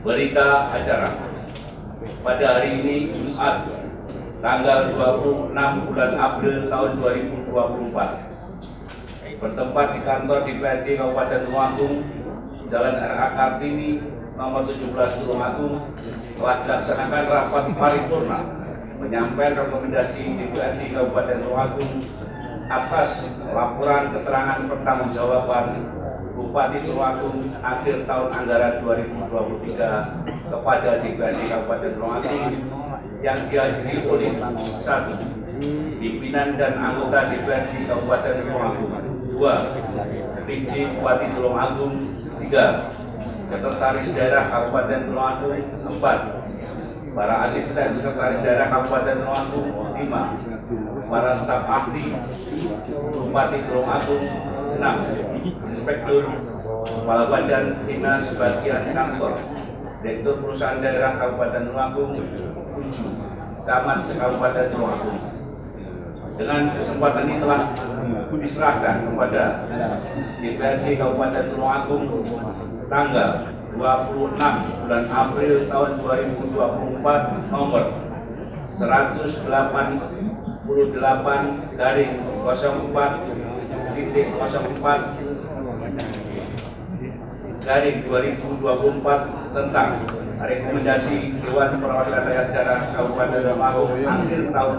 Berita acara pada hari ini Jumat tanggal 26 bulan April tahun 2024 bertempat di kantor DPRD Kabupaten Tulungagung, Jalan R.A. Kartini nomor 17 Tulungagung telah dilaksanakan rapat paripurna penyampaian rekomendasi DPRD Kabupaten Tulungagung atas laporan keterangan pertanggungjawaban Bupati Tulungagung akhir tahun anggaran 2023 kepada DPRD Kabupaten Tulungagung yang dihadiri oleh 1. Pimpinan dan anggota DPRD Kabupaten Tulungagung, 2. PJ Bupati Tulungagung, 3. Sekretaris Daerah Kabupaten Tulungagung, 4. Para asisten Sekretaris Daerah Kabupaten Tulungagung, 5. Para staf ahli Bupati Tulungagung, 6. Inspektur Kepala Badan Dinas Bagian Kantor Direktur Perusahaan Daerah Kabupaten Tulungagung, 7. Camat se-Kabupaten Tulungagung. Dengan kesempatan ini telah diserahkan kepada DPRD Kabupaten Tulungagung tanggal 26 bulan April tahun 2024 nomor 188.04/2024 tentang rekomendasi Dewan Perwakilan Rakyat Daerah Kabupaten Tulungagung akhir tahun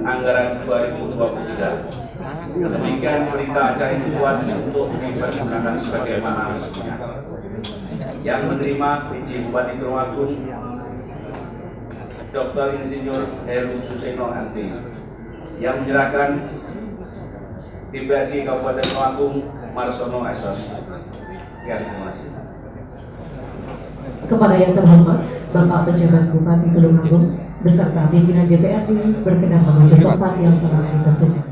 anggaran 2023. Demikian berita acara ini dibuat untuk dipergunakan sebagaimana mestinya. Yang menerima PJ Bupati Tulungagung, Dr. Insinyur Heru Suseno MT. Yang menyerahkan DPRD Kabupaten Tulungagung, Marsono Esos. Sekian, terima kasih. Kepada yang terhormat Bapak Pejabat Bupati Tulungagung beserta pimpinan DPRD berkenan menuju tempat yang telah ditentukan.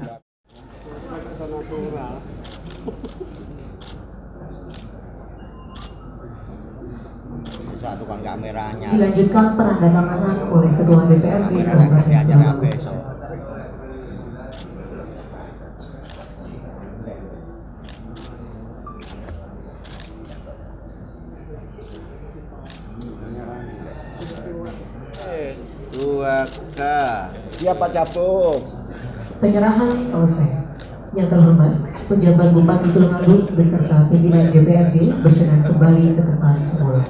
Tukang kameranya. Dilanjutkan penandatanganan oleh Ketua DPRD Kabupaten Tulungagung. Siapa capung? Penyerahan selesai. Yang terhormat Pejabat Bupati Tulungagung beserta pimpinan DPRD berkenan kembali ke tempat semula.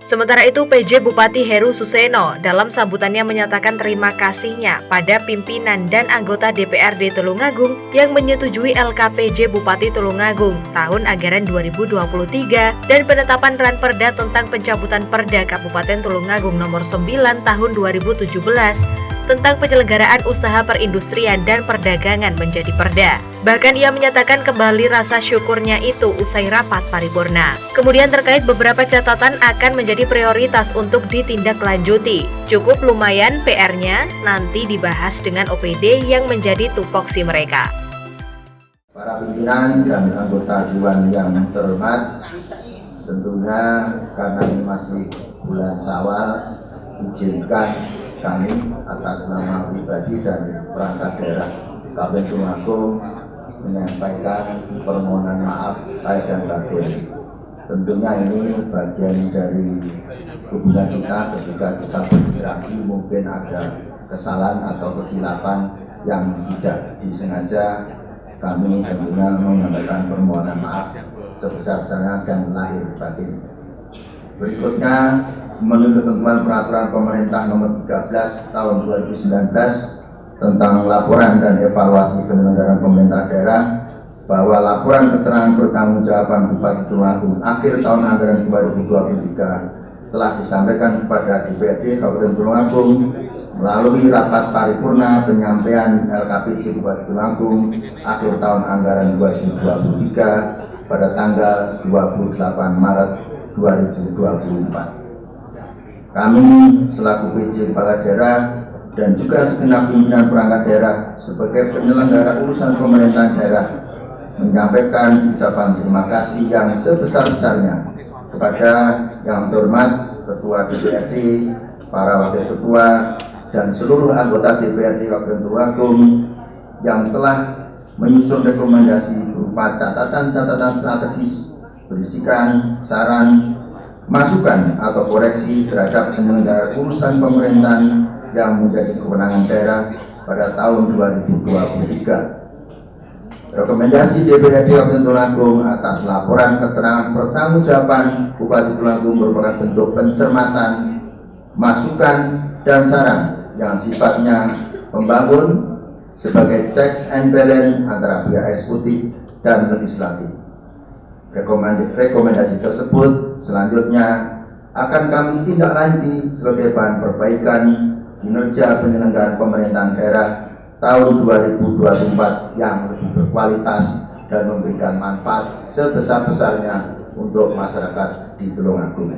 Sementara itu, PJ Bupati Heru Suseno dalam sambutannya menyatakan terima kasihnya pada pimpinan dan anggota DPRD Tulungagung yang menyetujui LKPJ Bupati Tulungagung tahun anggaran 2023 dan penetapan Ranperda tentang pencabutan Perda Kabupaten Tulungagung nomor 9 tahun 2017 tentang penyelenggaraan usaha perindustrian dan perdagangan menjadi perda. Bahkan ia menyatakan kembali rasa syukurnya itu usai rapat paripurna. Kemudian terkait beberapa catatan akan menjadi prioritas untuk ditindaklanjuti. Cukup lumayan PR-nya, nanti dibahas dengan OPD yang menjadi tupoksi mereka. Para pimpinan dan anggota Dewan yang terhormat, tentunya karena ini masih bulan Syawal, izinkan kami atas nama pribadi dan perangkat daerah Kabupaten Tulungagung menyampaikan permohonan maaf lahir dan batin. Tentunya ini bagian dari hubungan kita ketika kita berinteraksi, mungkin ada kesalahan atau kekhilafan yang tidak disengaja. Kami tentunya menyampaikan permohonan maaf sebesar-besarnya dan lahir batin. Berikutnya, menurut ketentuan peraturan pemerintah nomor 13 tahun 2019 tentang laporan dan evaluasi penyelenggaraan pemerintah daerah, bahwa laporan keterangan pertanggungjawaban Bupati Tulungagung akhir tahun anggaran 2023 telah disampaikan kepada DPRD Kabupaten Tulungagung melalui rapat paripurna penyampaian LKPJ Bupati Tulungagung akhir tahun anggaran 2023 pada tanggal 28 Maret 2024. Kami selaku PJ Kepala Daerah dan juga segenap pimpinan perangkat daerah sebagai penyelenggara urusan pemerintahan daerah menyampaikan ucapan terima kasih yang sebesar-besarnya kepada yang terhormat Ketua DPRD, para Wakil Ketua, dan seluruh anggota DPRD Kabupaten Tulungagung yang telah menyusun rekomendasi berupa catatan-catatan strategis berisikan saran, masukan atau koreksi terhadap penyelenggaraan urusan pemerintahan yang menjadi kewenangan daerah pada tahun 2023. Rekomendasi DPRD Kabupaten Tulungagung atas laporan keterangan pertanggungjawaban Bupati Tulungagung merupakan bentuk pencermatan, masukan, dan saran yang sifatnya membangun sebagai checks and balance antara pihak eksekutif dan legislatif. Rekomendasi tersebut selanjutnya akan kami tindak lanjuti sebagai bahan perbaikan kinerja penyelenggaraan pemerintahan daerah tahun 2024 yang lebih berkualitas dan memberikan manfaat sebesar-besarnya untuk masyarakat di Tulungagung.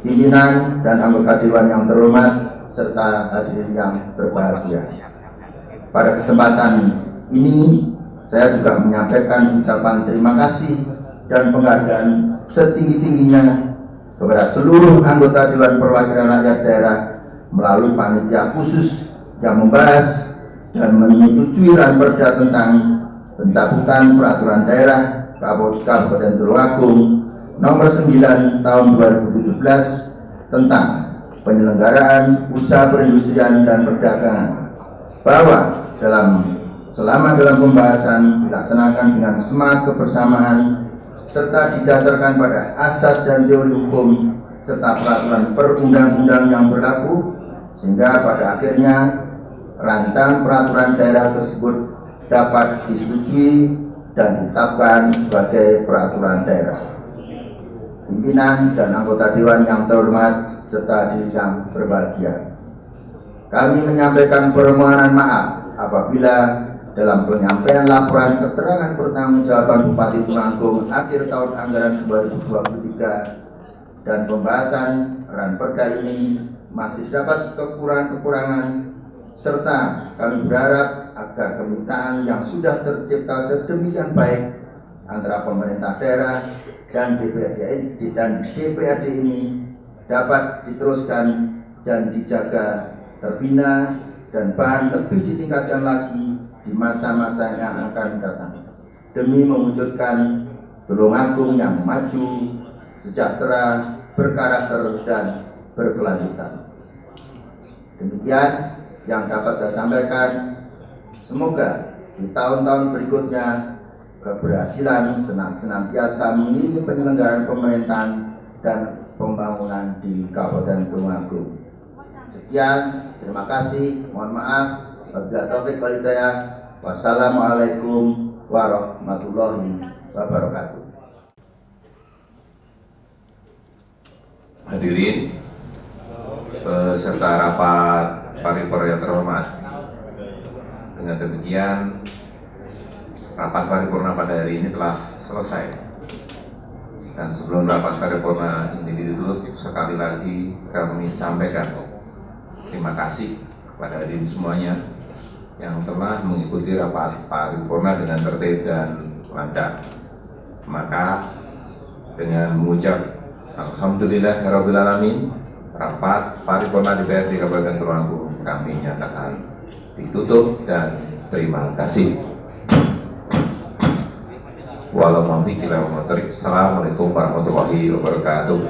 Pimpinan dan anggota Dewan yang terhormat serta hadirin yang berbahagia. Pada kesempatan ini saya juga menyampaikan ucapan terima kasih dan penghargaan setinggi-tingginya kepada seluruh anggota Dewan Perwakilan Rakyat Daerah melalui panitia khusus yang membahas dan menyetujui ranperda tentang pencabutan peraturan daerah Kabupaten Tulungagung nomor 9 tahun 2017 tentang penyelenggaraan usaha perindustrian dan perdagangan, bahwa selama dalam pembahasan dilaksanakan dengan semangat kebersamaan serta didasarkan pada asas dan teori hukum serta peraturan perundang-undang yang berlaku, sehingga pada akhirnya rancangan peraturan daerah tersebut dapat disetujui dan ditetapkan sebagai peraturan daerah. Pimpinan dan anggota Dewan yang terhormat serta hadirin yang berbahagia, kami menyampaikan permohonan maaf apabila dalam penyampaian laporan keterangan pertanggungjawaban Bupati Tulungagung akhir tahun anggaran 2023 dan pembahasan ranperda ini masih dapat kekurangan-kekurangan, serta kami berharap agar kemitraan yang sudah tercipta sedemikian baik antara pemerintah daerah dan DPRD ini dapat diteruskan dan dijaga, terbina, dan bahkan lebih ditingkatkan lagi di masa-masa yang akan datang demi mewujudkan Tulungagung yang maju, sejahtera, berkarakter, dan berkelanjutan. Demikian yang dapat saya sampaikan. Semoga di tahun-tahun berikutnya keberhasilan senantiasa mengiringi penyelenggaraan pemerintahan dan pembangunan di Kabupaten Tulungagung. Sekian, terima kasih, mohon maaf, wabillahi taufiq wal hidayah. Wassalamualaikum warahmatullahi wabarakatuh. Hadirin peserta rapat paripurna yang terhormat. Dengan demikian, rapat paripurna pada hari ini telah selesai. Dan sebelum rapat paripurna ini ditutup, sekali lagi kami sampaikan terima kasih kepada hadirin semuanya yang telah mengikuti rapat paripurna dengan tertib dan lancar. Maka dengan mengucap Alhamdulillahirabbil alamin, rapat paripurna DPRD Kabupaten Tulungagung kami nyatakan ditutup dan terima kasih. Assalamualaikum warahmatullahi wabarakatuh.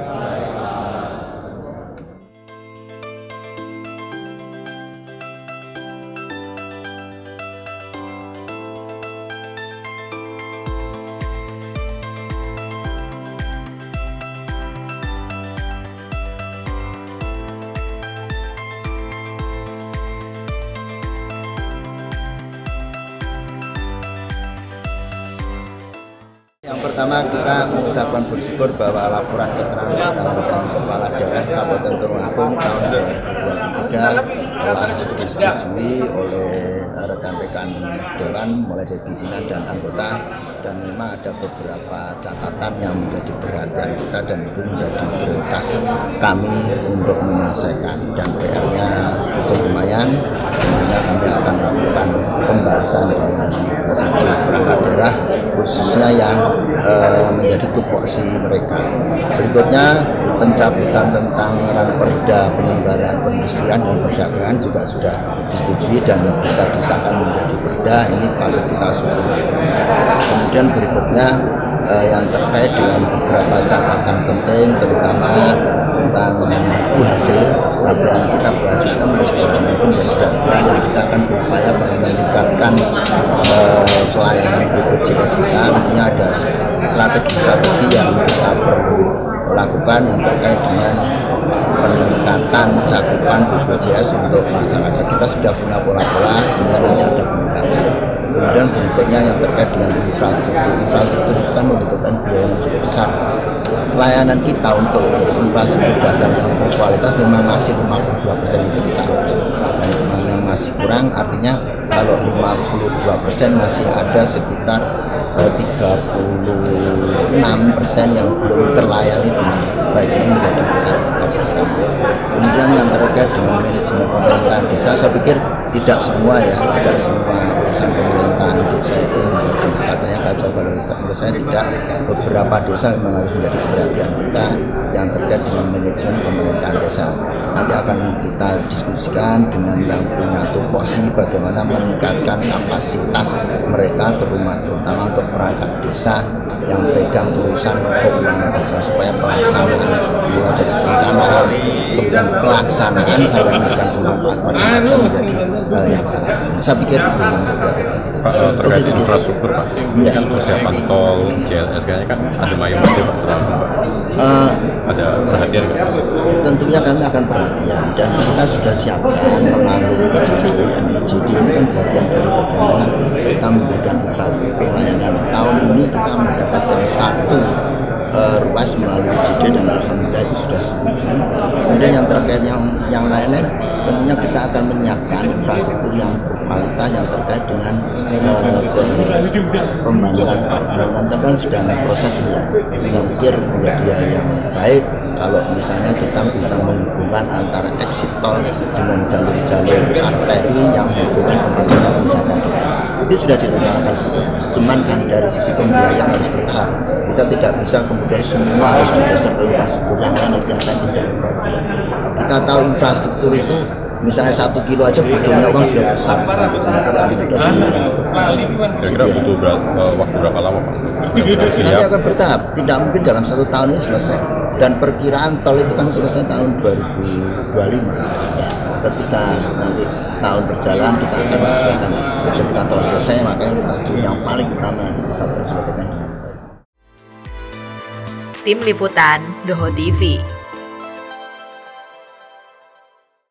Yang pertama, kita mengucapkan bersyukur bahwa laporan keterangan tanggung Kepala Daerah Kabupaten Tulungagung tahun 2023 telah disetujui oleh rekan-rekan Dewan mulai dari pimpinan dan anggota, dan memang ada beberapa catatan yang menjadi perhatian kita dan itu menjadi prioritas kami untuk menyelesaikan, dan PR-nya cukup lumayan. Tentunya kami akan melakukan pembahasan dengan sejumlah perangkat daerah khususnya yang menjadi tupoksi mereka. Berikutnya, pencabutan tentang ranperda penyelenggaraan perindustrian dan perdagangan juga sudah disetujui dan bisa disahkan menjadi perda. Ini patut kita syukuri. Kemudian berikutnya yang terkait dengan beberapa catatan penting, terutama tentang UHC, capaian kita UHC itu masih kurang, itu menjadi perhatian, dan kita akan berupaya meningkatkan pelayanan BPJS kita. Tentunya ada strategi yang kita perlu lakukan yang terkait dengan peningkatan cakupan BPJS untuk masyarakat. Kita sudah punya pola-pola sehingga nanti ada peningkatan. Kemudian berikutnya yang terkait dengan infrastruktur. Infrastruktur itu kan membutuhkan biaya yang cukup besar. Pelayanan kita untuk infrastruktur dasar yang berkualitas memang masih 52% itu kita ambil, dan itu yang masih kurang. Artinya kalau 52% masih ada sekitar 36% yang belum terlayani dengan baik. Ini menjadi PR kita bersama. Kemudian yang terkait dengan manajemen pemerintahan desa, saya pikir tidak semua urusan pemerintahan desa itu menjadi katanya kacau balau. Menurut saya tidak, beberapa desa memang harus menjadi perhatian kita yang terkait dengan manajemen pemerintahan desa. Nanti akan kita diskusikan dengan yang punya tupoksi bagaimana meningkatkan kapasitas mereka, terutama untuk perangkat desa yang pegang urusan keuangan desa, supaya pelaksanaan mulai dari perencanaan kemudian pelaksanaan sampai memberikan bermanfaat pada masyarakat menjadi hal yang sangat penting. Saya pikir itu yang diperhatikan. Pak, terkait infrastruktur Pak, ini kan persiapan tol, JLS kayaknya kan ada mayoritas Pak Tulungagung Pak. Ada perhatian nggak? Tentunya kami akan perhatian, dan kita sudah siapkan melalui IJD. IJD ini kan bagian dari bagaimana kita memberikan infrastruktur layanan. Tahun ini kita mendapatkan satu ruas melalui IJD dan alhamdulillah itu sudah disetujui. Kemudian yang terkait yang lain-lain, tentunya kita akan menyiapkan infrastruktur yang berkualitas yang terkait dengan pembangunan kan sedang proses ini ya. Saya pikir menjadi yang baik kalau misalnya kita bisa menghubungkan antara exit tol dengan jalur-jalur arteri yang menghubungkan tempat-tempat wisata kita. Itu sudah direncanakan sebetulnya. Cuman kan dari sisi pembiayaan harus bertahap. Kita tidak bisa kemudian semua harus didasar ke infrastruktur yang lain, itu akan tidak berbahagia. Kita tahu infrastruktur itu misalnya 1 kilo aja butuhnya uang sudah besar. Kira-kira butuh waktu berapa lama Pak? Nanti akan bertahap, tidak mungkin dalam 1 tahun ini selesai. Dan perkiraan tol itu kan selesai tahun 2025. Ya, ketika nanti tahun berjalan kita akan sesuaikan. Ketika tol selesai, maka infrastruktur yang paling utama nanti bisa terselesaikan dengan baik. Tim Liputan, Doho TV.